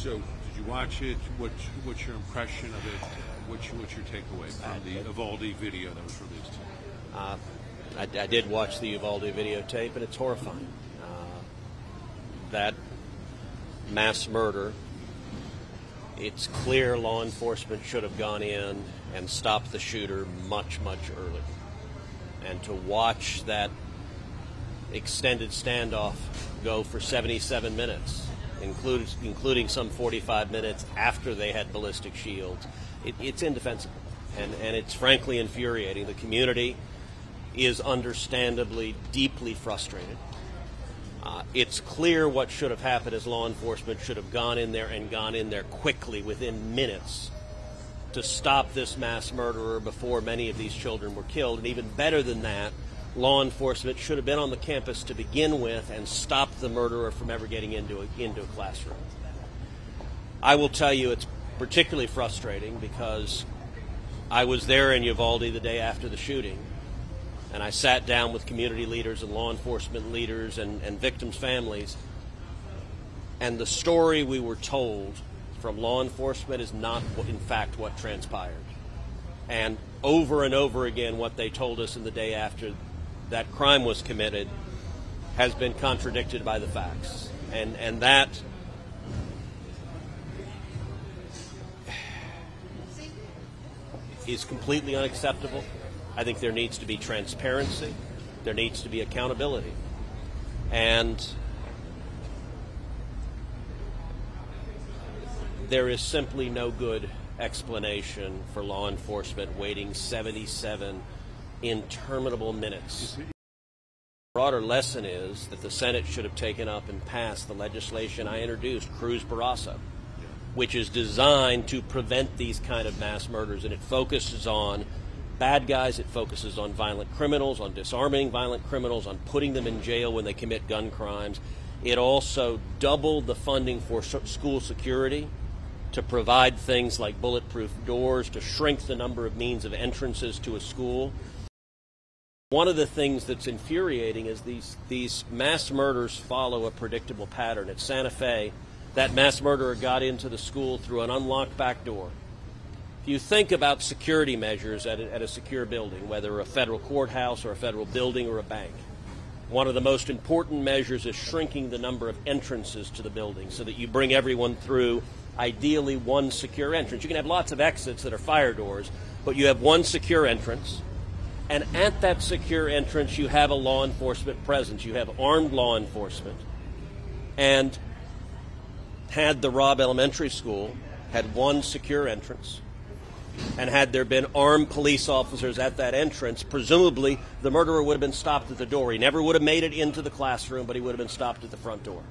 So, did you watch it? What's your impression of it? What's your takeaway from the Uvalde video that was released? I did watch the Uvalde videotape, and it's horrifying. That mass murder, it's clear law enforcement should have gone in and stopped the shooter much, much earlier. And to watch that extended standoff go for 77 minutes, including some 45 minutes after they had ballistic shields, it's indefensible. And it's frankly infuriating. The community is understandably deeply frustrated. It's clear what should have happened as law enforcement should have gone in there quickly within minutes to stop this mass murderer before many of these children were killed. And even better than that, law enforcement should have been on the campus to begin with and stopped the murderer from ever getting into a classroom. I will tell you it's particularly frustrating because I was there in Uvalde the day after the shooting, and I sat down with community leaders and law enforcement leaders and victims' families, and the story we were told from law enforcement is not, in fact, what transpired. And over again, what they told us in the day after that crime was committed has been contradicted by the facts. And that is completely unacceptable. I think there needs to be transparency. There needs to be accountability. And there is simply no good explanation for law enforcement waiting 77 interminable minutes. The broader lesson is that the Senate should have taken up and passed the legislation I introduced, Cruz-Barrasso, which is designed to prevent these kind of mass murders, and it focuses on bad guys, it focuses on violent criminals, on disarming violent criminals, on putting them in jail when they commit gun crimes. It also doubled the funding for school security to provide things like bulletproof doors, to shrink the number of means of entrances to a school. One of the things that's infuriating is these mass murders follow a predictable pattern. At Santa Fe, that mass murderer got into the school through an unlocked back door. If you think about security measures at a secure building, whether a federal courthouse or a federal building or a bank, one of the most important measures is shrinking the number of entrances to the building so that you bring everyone through, ideally, one secure entrance. You can have lots of exits that are fire doors, but you have one secure entrance, and at that secure entrance you have a law enforcement presence. You have armed law enforcement. And had the Robb Elementary School had one secure entrance, and had there been armed police officers at that entrance, presumably the murderer would have been stopped at the door. He never would have made it into the classroom, but he would have been stopped at the front door.